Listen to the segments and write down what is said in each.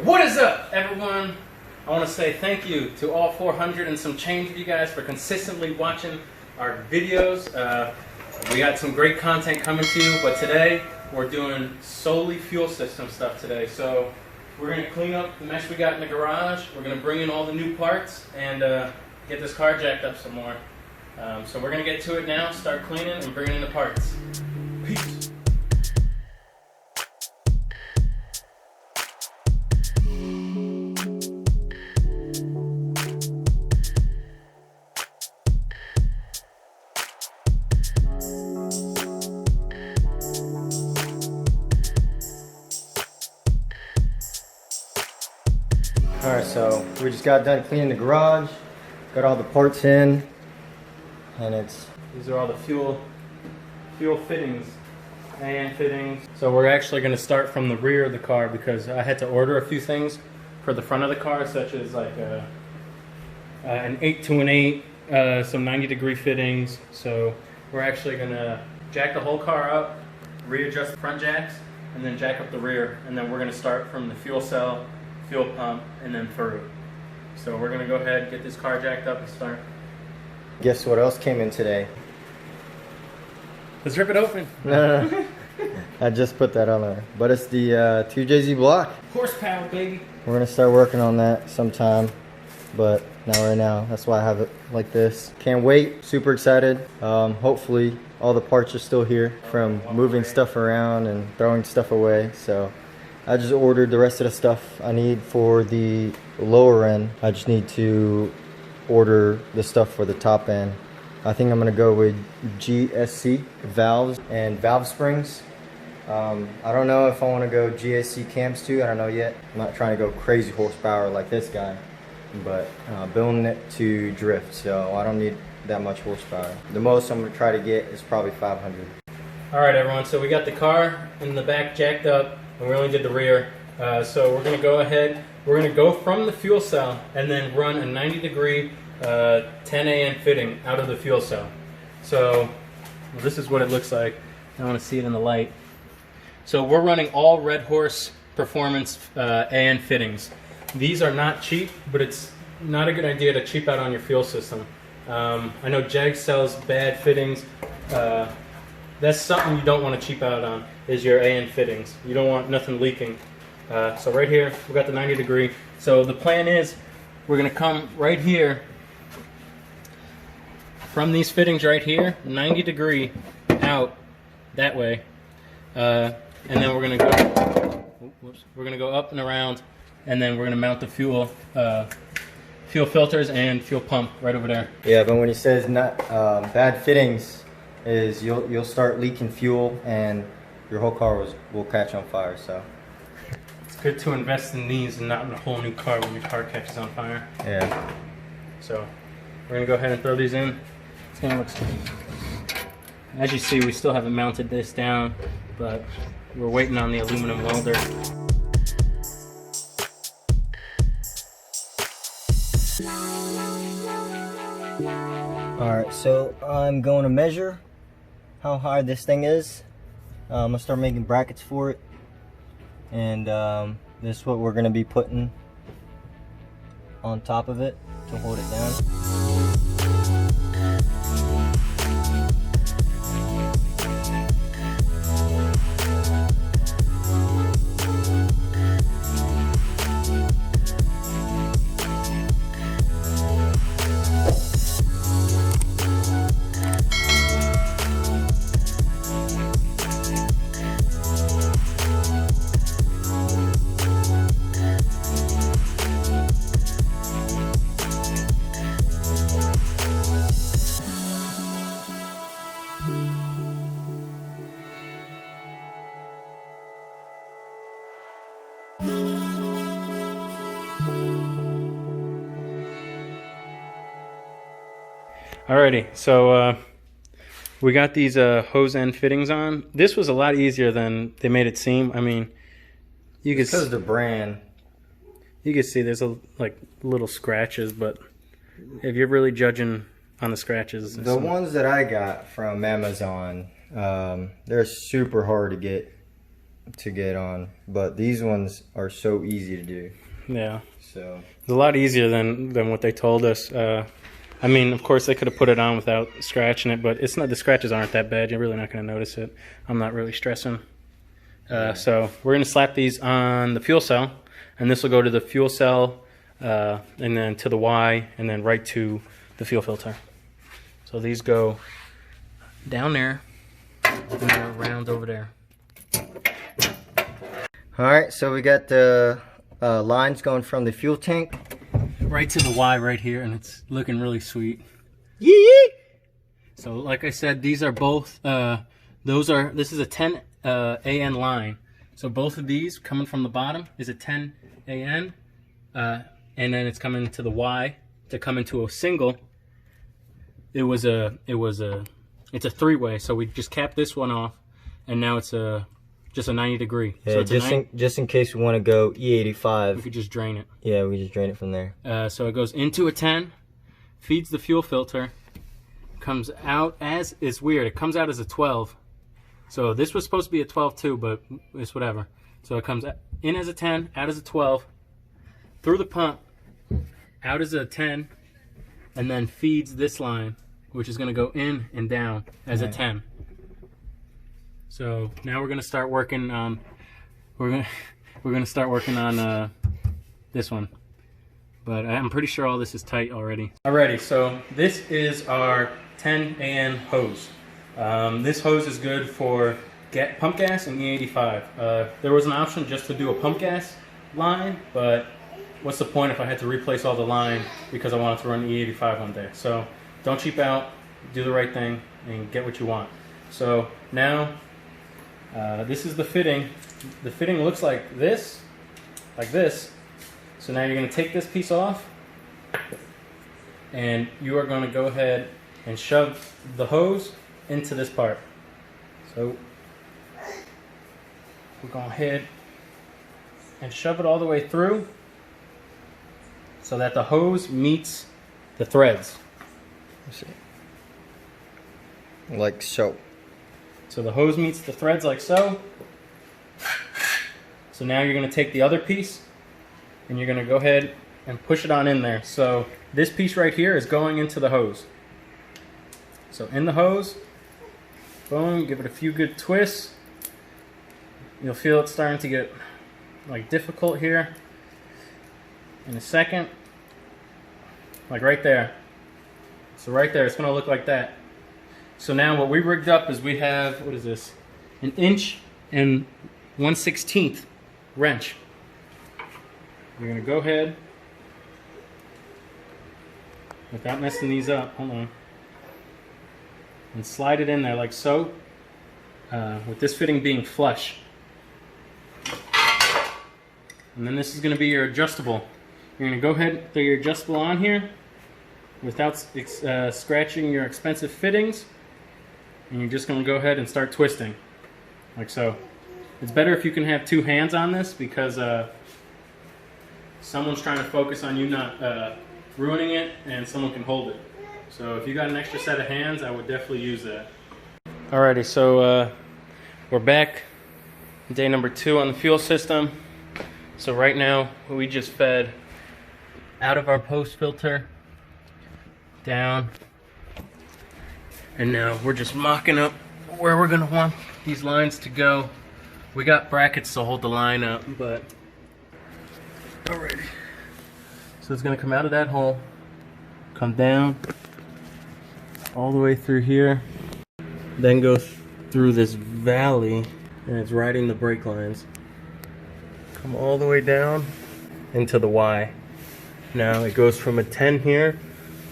What is up, everyone? I want to say thank you to all 400 and some change of you guys for consistently watching our videos. We got some great content coming to you, but today we're doing solely fuel system stuff today. So we're going to clean up the mess we got in the garage. We're going to bring in all the new parts and get this car jacked up some more. So we're going to get to it now, start cleaning and bringing in the parts. Peace. Alright, so we just got done cleaning the garage, got all the parts in, and these are all the fuel fittings and fittings. So we're actually going to start from the rear of the car because I had to order a few things for the front of the car, such as like an 8 to an 8, some 90-degree fittings. So we're actually going to jack the whole car up, readjust the front jacks, and then jack up the rear. And then we're going to start from the fuel cell, fuel pump, and then through. So we're going to go ahead and get this car jacked up and start. Guess what else came in today? Let's rip it open. No. I just put that on there. But it's the 2JZ block. Horsepower, baby. We're going to start working on that sometime, but not right now. That's why I have it like this. Can't wait. Super excited. Hopefully all the parts are still here from moving stuff around and throwing stuff away. So I just ordered the rest of the stuff I need for the lower end. I just need to order the stuff for the top end. I think I'm gonna go with GSC valves and valve springs. I don't know if I want to go GSC cams too. I don't know yet. I'm not trying to go crazy horsepower like this guy, but building it to drift, so I don't need that much horsepower. The most I'm gonna try to get is probably 500. All right, everyone. So we got the car in the back jacked up, and we only did the rear. So we're gonna go ahead. We're gonna go from the fuel cell and then run a 90-degree 10 AN fitting out of the fuel cell. So this is what it looks like. I want to see it in the light. So we're running all Red Horse Performance AN fittings. These are not cheap, but it's not a good idea to cheap out on your fuel system. I know Jag sells bad fittings. That's something you don't want to cheap out on, is your AN fittings. You don't want nothing leaking. So right here, we got the 90-degree. So the plan is, we're going to come right here, from these fittings right here, 90-degree out that way. And then we're going to go, we're going to go up and around, and then we're going to mount the fuel filters and fuel pump right over there. Yeah, but when he says not bad fittings, is you'll start leaking fuel and your whole car will catch on fire. So it's good to invest in these and not in a whole new car when your car catches on fire. Yeah. So we're gonna go ahead and throw these in. It's gonna look. As you see, we still haven't mounted this down, but we're waiting on the aluminum welder. Alright, so I'm going to measure how high this thing is. I'm gonna start making brackets for it, and this is what we're gonna be putting on top of it to hold it down. Alrighty, so we got these hose end fittings on. This was a lot easier than they made it seem. I mean, you could because the brand. You can see there's like little scratches, but if you're really judging on the scratches, the ones that I got from Amazon, they're super hard to get to get on, but these ones are so easy to do. Yeah. So it's a lot easier than what they told us. I mean, of course, they could have put it on without scratching it, but it's not. The scratches aren't that bad. You're really not going to notice it. I'm not really stressing. So we're going to slap these on the fuel cell, and this will go to the fuel cell, and then to the Y, and then right to the fuel filter. So these go down there, and then around over there. all right, so we got the lines going from the fuel tank Right to the Y right here, and it's looking really sweet. Yee! So like I said, these are both, this is a 10 AN line. So both of these coming from the bottom is a 10 AN, and then it's coming to the Y to come into a single. It's a three-way, so we just capped this one off, and now it's just a 90 degree. Yeah, so just in case we want to go E85. we could just drain it. Yeah, we just drain it from there. So it goes into a 10, feeds the fuel filter, comes out as, it's weird, it comes out as a 12. So this was supposed to be a 12 too, but it's whatever. So it comes in as a 10, out as a 12, through the pump, out as a 10, and then feeds this line, which is going to go in and down as a 10. So now we're going to start working on, we're going to start working on this one. But I'm pretty sure all this is tight already. Alrighty, so this is our 10 AN hose. This hose is good for pump gas and E85. There was an option just to do a pump gas line, but what's the point if I had to replace all the line because I wanted to run E85 one day? So don't cheap out, do the right thing, and get what you want. So now, this is the fitting. The fitting looks like this. So now you're going to take this piece off, and you are going to go ahead and shove the hose into this part. So we're going ahead and shove it all the way through so that the hose meets the threads. Let's see. Like so. So the hose meets the threads like so. So now you're going to take the other piece and you're going to go ahead and push it on in there. So this piece right here is going into the hose. So in the hose, boom, give it a few good twists. You'll feel it starting to get like difficult here in a second. Like right there. So right there, it's going to look like that. So now what we rigged up is we have, what is this? An 1 1/16 wrench. We're going to go ahead, without messing these up, hold on, and slide it in there like so, with this fitting being flush. And then this is going to be your adjustable. You're going to go ahead and throw your adjustable on here without scratching your expensive fittings, and you're just going to go ahead and start twisting like so. It's better if you can have two hands on this because someone's trying to focus on you not ruining it, and someone can hold it. So if you got an extra set of hands, I would definitely use that. Alrighty, so we're back, day number 2 on the fuel system. So right now we just fed out of our post filter, down, and now we're just mocking up where we're gonna want these lines to go. We got brackets to hold the line up, but alrighty. So it's gonna come out of that hole, come down all the way through here, then go through this valley, and it's riding the brake lines. Come all the way down into the Y. Now it goes from a 10 here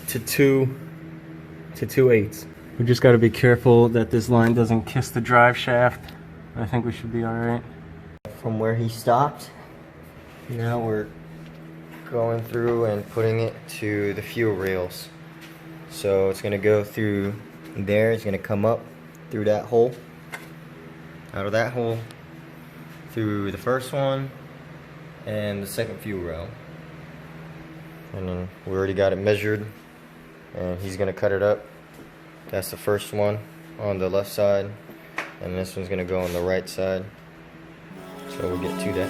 to 2/8. We just got to be careful that this line doesn't kiss the drive shaft. I think we should be alright. From where he stopped, now we're going through and putting it to the fuel rails. So it's going to go through there, it's going to come up through that hole, out of that hole, through the first one and the second fuel rail. And then we already got it measured, and he's going to cut it up. That's the first one on the left side, and this one's going to go on the right side. So we'll get to that.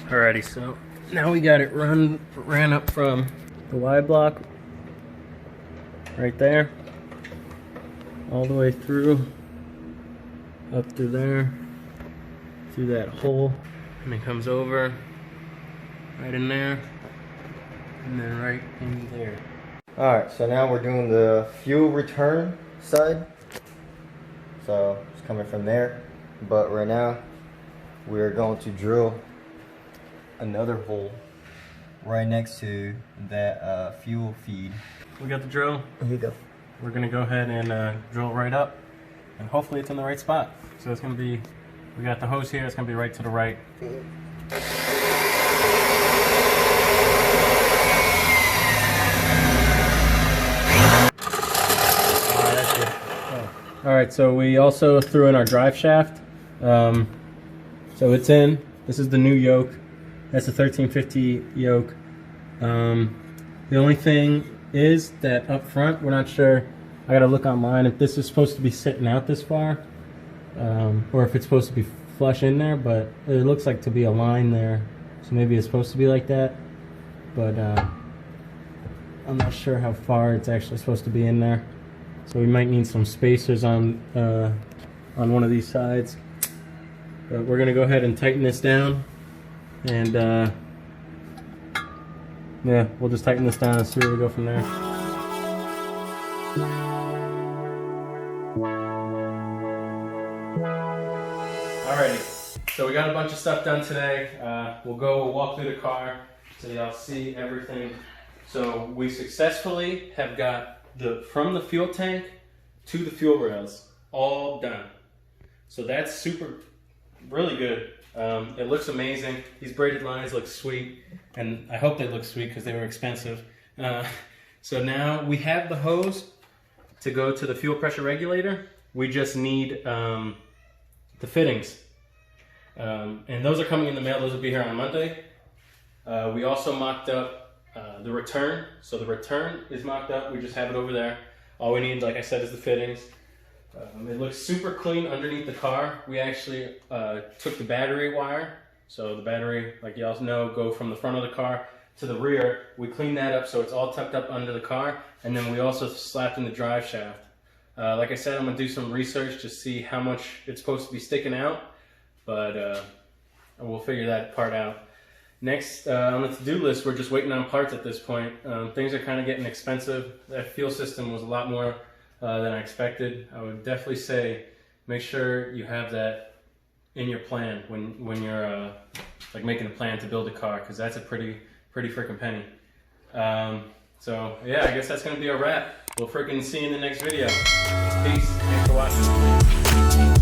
Alrighty, so now we got it ran up from the Y block right there, all the way through, up through there, through that hole, and it comes over right in there, and then right in there. Alright, so now we're doing the fuel return side. So it's coming from there, but right now we're going to drill another hole right next to that fuel feed. We got the drill. Here you go. We're gonna go ahead and drill right up, and hopefully it's in the right spot. So it's gonna be, we got the hose here, it's gonna be right to the right. Alright, so we also threw in our drive shaft. So it's in. This is the new yoke. That's a 1350 yoke. The only thing is that up front, we're not sure. I gotta look online if this is supposed to be sitting out this far, or if it's supposed to be flush in there, but it looks like to be a line there. So maybe it's supposed to be like that, but I'm not sure how far it's actually supposed to be in there. So we might need some spacers on one of these sides. But we're gonna go ahead and tighten this down, and yeah, we'll just tighten this down and see where we go from there. Alrighty, so we got a bunch of stuff done today. We'll walk through the car so y'all see everything. So we successfully have got from the fuel tank to the fuel rails all done. So that's really good. It looks amazing. These braided lines look sweet, and I hope they look sweet because they were expensive. So now we have the hose to go to the fuel pressure regulator. We just need the fittings, and those are coming in the mail. Those will be here on Monday. We also mocked up the return. So the return is mocked up. We just have it over there. All we need, like I said, is the fittings. It looks super clean underneath the car. We actually took the battery wire. So the battery, like y'all know, go from the front of the car to the rear. We cleaned that up so it's all tucked up under the car. And then we also slapped in the drive shaft. Like I said, I'm gonna do some research to see how much it's supposed to be sticking out, but we'll figure that part out. Next on the to-do list, we're just waiting on parts at this point. Things are kind of getting expensive. That fuel system was a lot more than I expected. I would definitely say make sure you have that in your plan when you're like making a plan to build a car, because that's a pretty freaking penny. So yeah, I guess that's gonna be a wrap. We'll freaking see you in the next video. Peace. Thanks for watching.